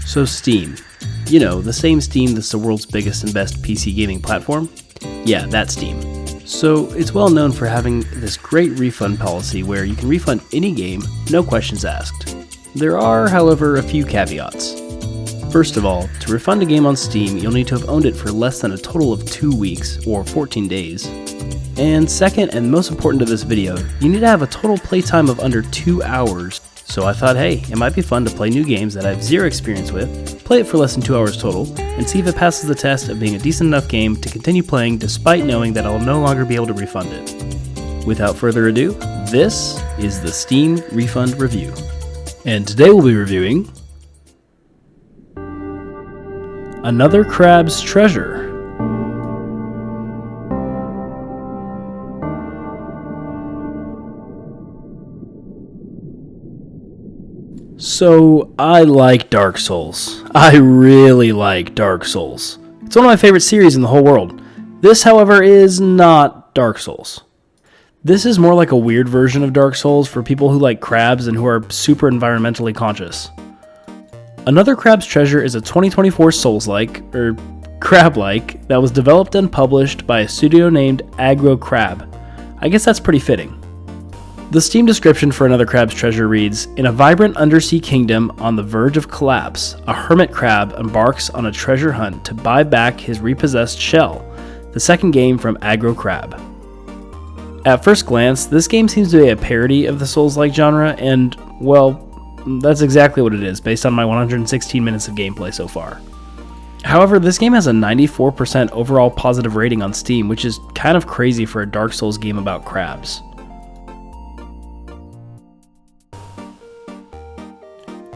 So Steam. You know, the same Steam that's the world's biggest and best PC gaming platform? Yeah, that's Steam. So it's well known for having this great refund policy where you can refund any game, no questions asked. There are, however, a few caveats. First of all, to refund a game on Steam, you'll need to have owned it for less than a total of 2 weeks, or 14 days. And second, and most important to this video, you need to have a total playtime of under 2 hours. So I thought, hey, it might be fun to play new games that I have zero experience with, play it for less than 2 hours total, and see if it passes the test of being a decent enough game to continue playing despite knowing that I'll no longer be able to refund it. Without further ado, this is the Steam Refund Review. And today we'll be reviewing Another Crab's Treasure. So, I like Dark Souls. I really like Dark Souls. It's one of my favorite series in the whole world. This, however, is not Dark Souls. This is more like a weird version of Dark Souls for people who like crabs and who are super environmentally conscious. Another Crab's Treasure is a 2024 Souls-like, or crab-like, that was developed and published by a studio named Aggro Crab. I guess that's pretty fitting. The Steam description for Another Crab's Treasure reads, in a vibrant undersea kingdom on the verge of collapse, a hermit crab embarks on a treasure hunt to buy back his repossessed shell, the second game from Aggro Crab. At first glance, this game seems to be a parody of the Souls-like genre, and, well, that's exactly what it is, based on my 116 minutes of gameplay so far. However, this game has a 94% overall positive rating on Steam, which is kind of crazy for a Dark Souls game about crabs.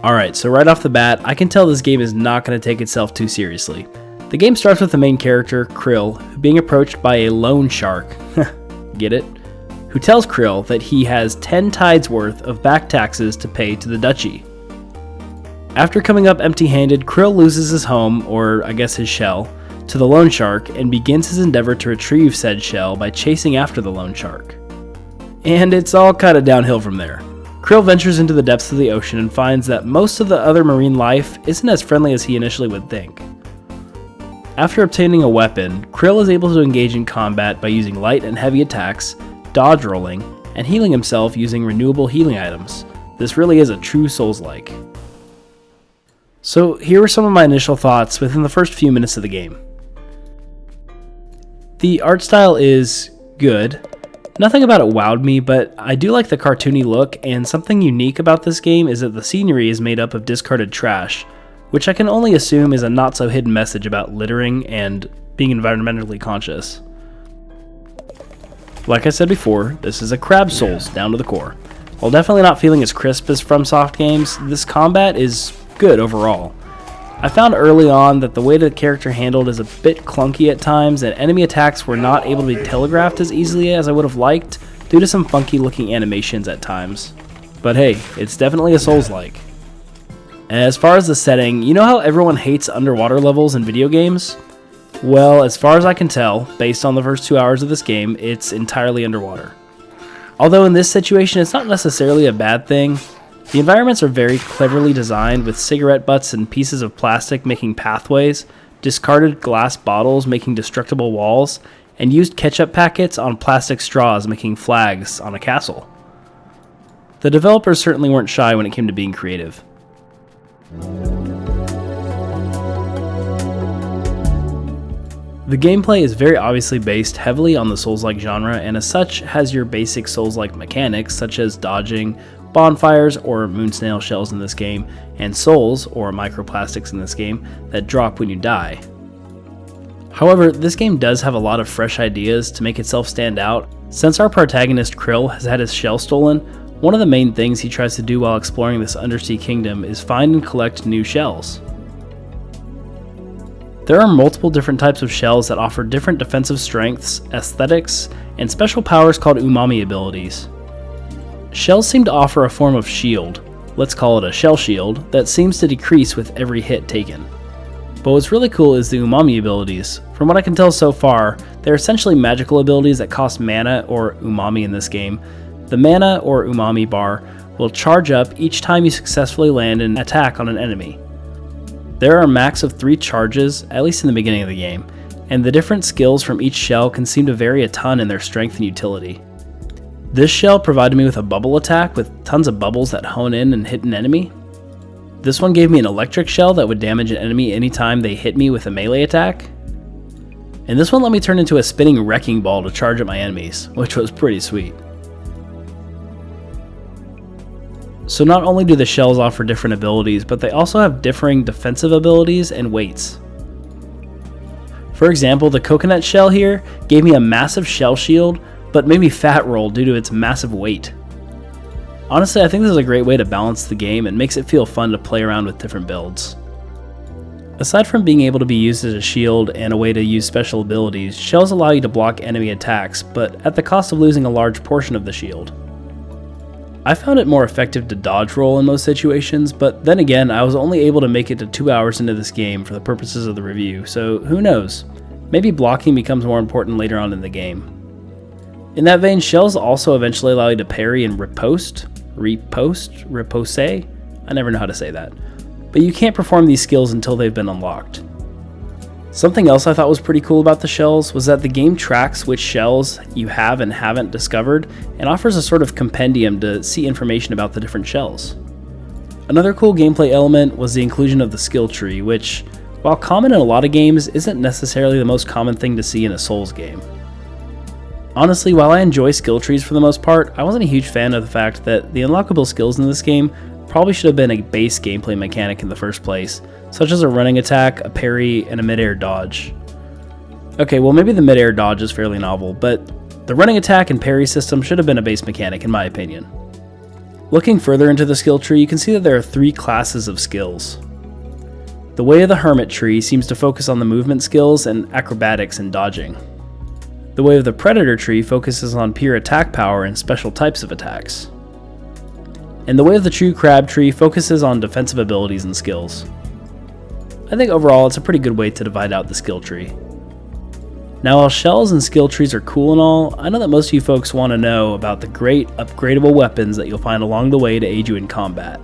Alright, so right off the bat, I can tell this game is not going to take itself too seriously. The game starts with the main character, Krill, being approached by a loan shark, get it? Who tells Krill that he has 10 tides worth of back taxes to pay to the duchy. After coming up empty-handed, Krill loses his home, or I guess his shell, to the loan shark and begins his endeavor to retrieve said shell by chasing after the loan shark. And it's all kind of downhill from there. Krill ventures into the depths of the ocean and finds that most of the other marine life isn't as friendly as he initially would think. After obtaining a weapon, Krill is able to engage in combat by using light and heavy attacks, dodge rolling, and healing himself using renewable healing items. This really is a true Souls-like. So here are some of my initial thoughts within the first few minutes of the game. The art style is good. Nothing about it wowed me, but I do like the cartoony look, and something unique about this game is that the scenery is made up of discarded trash, which I can only assume is a not-so-hidden message about littering and being environmentally conscious. Like I said before, this is a Crab Souls down to the core. While definitely not feeling as crisp as FromSoft games, this combat is good overall. I found early on that the way the character handled is a bit clunky at times, and enemy attacks were not able to be telegraphed as easily as I would have liked due to some funky looking animations at times. But hey, it's definitely a Souls-like. As far as the setting, you know how everyone hates underwater levels in video games? Well, as far as I can tell, based on the first 2 hours of this game, it's entirely underwater. Although in this situation it's not necessarily a bad thing. The environments are very cleverly designed, with cigarette butts and pieces of plastic making pathways, discarded glass bottles making destructible walls, and used ketchup packets on plastic straws making flags on a castle. The developers certainly weren't shy when it came to being creative. The gameplay is very obviously based heavily on the Souls-like genre, and as such has your basic Souls-like mechanics such as dodging, bonfires, or moon snail shells in this game, and souls, or microplastics in this game, that drop when you die. However, this game does have a lot of fresh ideas to make itself stand out. Since our protagonist Krill has had his shell stolen, one of the main things he tries to do while exploring this undersea kingdom is find and collect new shells. There are multiple different types of shells that offer different defensive strengths, aesthetics, and special powers called umami abilities. Shells seem to offer a form of shield, let's call it a shell shield, that seems to decrease with every hit taken. But what's really cool is the umami abilities. From what I can tell so far, they're essentially magical abilities that cost mana, or umami in this game. The mana, or umami bar, will charge up each time you successfully land an attack on an enemy. There are a max of 3 charges, at least in the beginning of the game, and the different skills from each shell can seem to vary a ton in their strength and utility. This shell provided me with a bubble attack with tons of bubbles that hone in and hit an enemy. This one gave me an electric shell that would damage an enemy anytime they hit me with a melee attack. And this one let me turn into a spinning wrecking ball to charge at my enemies, which was pretty sweet. So not only do the shells offer different abilities, but they also have differing defensive abilities and weights. For example, the coconut shell here gave me a massive shell shield, but made me fat roll due to its massive weight. Honestly, I think this is a great way to balance the game and makes it feel fun to play around with different builds. Aside from being able to be used as a shield and a way to use special abilities, shells allow you to block enemy attacks, but at the cost of losing a large portion of the shield. I found it more effective to dodge roll in most situations, but then again, I was only able to make it to 2 hours into this game for the purposes of the review, so who knows? Maybe blocking becomes more important later on in the game. In that vein, shells also eventually allow you to parry and repose? I never know how to say that. But you can't perform these skills until they've been unlocked. Something else I thought was pretty cool about the shells was that the game tracks which shells you have and haven't discovered and offers a sort of compendium to see information about the different shells. Another cool gameplay element was the inclusion of the skill tree, which, while common in a lot of games, isn't necessarily the most common thing to see in a Souls game. Honestly, while I enjoy skill trees for the most part, I wasn't a huge fan of the fact that the unlockable skills in this game probably should have been a base gameplay mechanic in the first place, such as a running attack, a parry, and a mid-air dodge. Okay, well maybe the mid-air dodge is fairly novel, but the running attack and parry system should have been a base mechanic in my opinion. Looking further into the skill tree, you can see that there are 3 classes of skills. The Way of the Hermit tree seems to focus on the movement skills and acrobatics and dodging. The Way of the Predator tree focuses on pure attack power and special types of attacks. And the Way of the True Crab tree focuses on defensive abilities and skills. I think overall it's a pretty good way to divide out the skill tree. Now while shells and skill trees are cool and all, I know that most of you folks want to know about the great upgradable weapons that you'll find along the way to aid you in combat.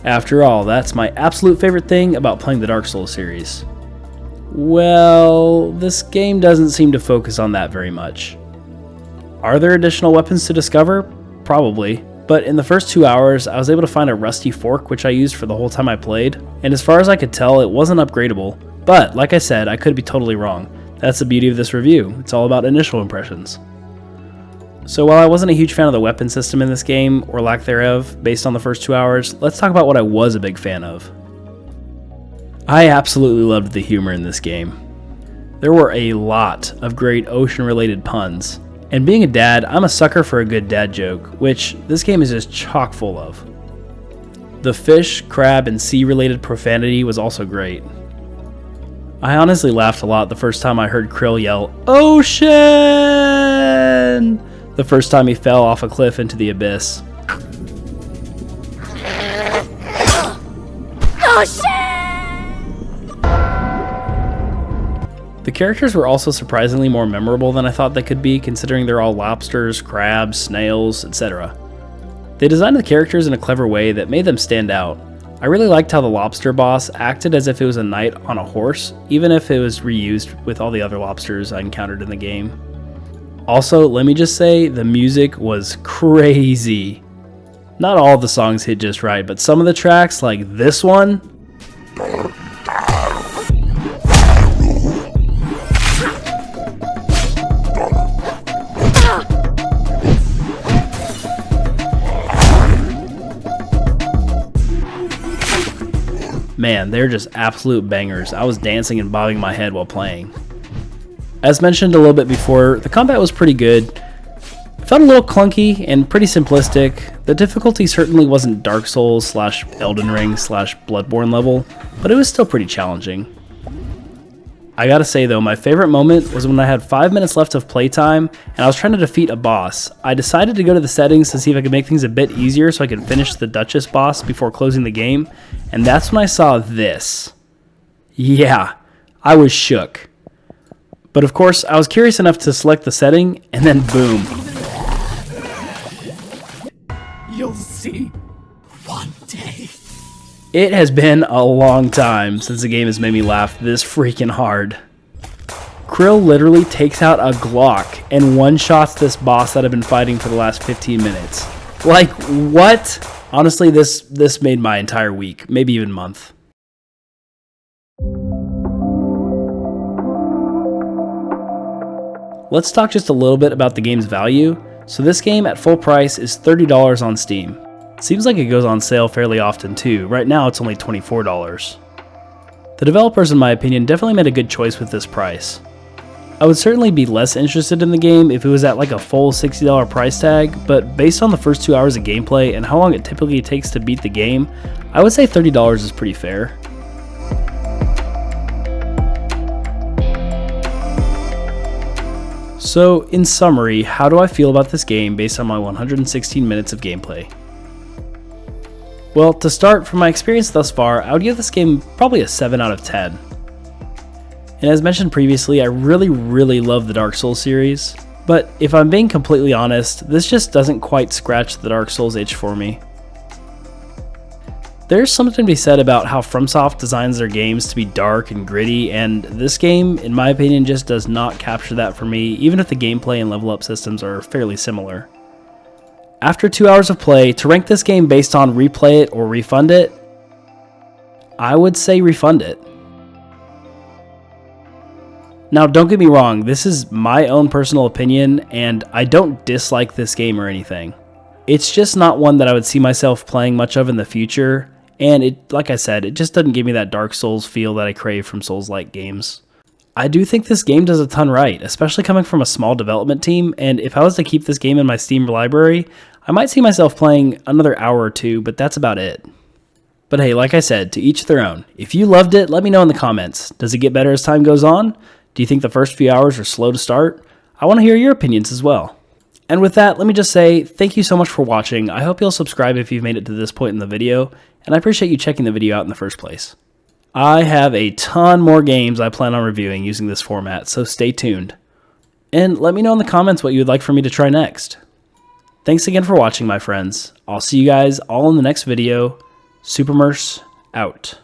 After all, that's my absolute favorite thing about playing the Dark Souls series. Well, this game doesn't seem to focus on that very much. Are there additional weapons to discover? Probably. But in the first 2 hours, I was able to find a rusty fork which I used for the whole time I played, and as far as I could tell, it wasn't upgradable. But, like I said, I could be totally wrong. That's the beauty of this review. It's all about initial impressions. So while I wasn't a huge fan of the weapon system in this game, or lack thereof, based on the first 2 hours, let's talk about what I was a big fan of. I absolutely loved the humor in this game. There were a lot of great ocean-related puns. And being a dad, I'm a sucker for a good dad joke, which this game is just chock full of. The fish, crab, and sea-related profanity was also great. I honestly laughed a lot the first time I heard Krill yell, "Ocean!" the first time he fell off a cliff into the abyss. Ocean! The characters were also surprisingly more memorable than I thought they could be, considering they're all lobsters, crabs, snails, etc. They designed the characters in a clever way that made them stand out. I really liked how the lobster boss acted as if it was a knight on a horse, even if it was reused with all the other lobsters I encountered in the game. Also, let me just say, the music was crazy. Not all the songs hit just right, but some of the tracks, like this one, man, they're just absolute bangers. I was dancing and bobbing my head while playing. As mentioned a little bit before, the combat was pretty good. It felt a little clunky and pretty simplistic. The difficulty certainly wasn't Dark Souls / Elden Ring / Bloodborne level, but it was still pretty challenging. I gotta say though, my favorite moment was when I had 5 minutes left of playtime and I was trying to defeat a boss. I decided to go to the settings to see if I could make things a bit easier so I could finish the Duchess boss before closing the game, and that's when I saw this. Yeah, I was shook. But of course, I was curious enough to select the setting, and then boom. You'll see one day. It has been a long time since a game has made me laugh this freaking hard. Krill literally takes out a Glock and one-shots this boss that I've been fighting for the last 15 minutes. Like, what? Honestly, this made my entire week, maybe even month. Let's talk just a little bit about the game's value. So this game at full price is $30 on Steam. Seems like it goes on sale fairly often too. Right now it's only $24. The developers, in my opinion, definitely made a good choice with this price. I would certainly be less interested in the game if it was at like a full $60 price tag, but based on the first 2 hours of gameplay and how long it typically takes to beat the game, I would say $30 is pretty fair. So, in summary, how do I feel about this game based on my 116 minutes of gameplay? Well, to start, from my experience thus far, I would give this game probably a 7 out of 10. And as mentioned previously, I really love the Dark Souls series, but if I'm being completely honest, this just doesn't quite scratch the Dark Souls itch for me. There's something to be said about how FromSoft designs their games to be dark and gritty, and this game, in my opinion, just does not capture that for me, even if the gameplay and level up systems are fairly similar. After 2 hours of play, to rank this game based on replay it or refund it, I would say refund it. Now, don't get me wrong, this is my own personal opinion, and I don't dislike this game or anything. It's just not one that I would see myself playing much of in the future, and it, like I said, it just doesn't give me that Dark Souls feel that I crave from Souls-like games. I do think this game does a ton right, especially coming from a small development team, and if I was to keep this game in my Steam library, I might see myself playing another hour or two, but that's about it. But hey, like I said, to each their own. If you loved it, let me know in the comments. Does it get better as time goes on? Do you think the first few hours are slow to start? I want to hear your opinions as well. And with that, let me just say thank you so much for watching. I hope you'll subscribe if you've made it to this point in the video, and I appreciate you checking the video out in the first place. I have a ton more games I plan on reviewing using this format, so stay tuned. And let me know in the comments what you would like for me to try next. Thanks again for watching, my friends. I'll see you guys all in the next video. Supermerce, out.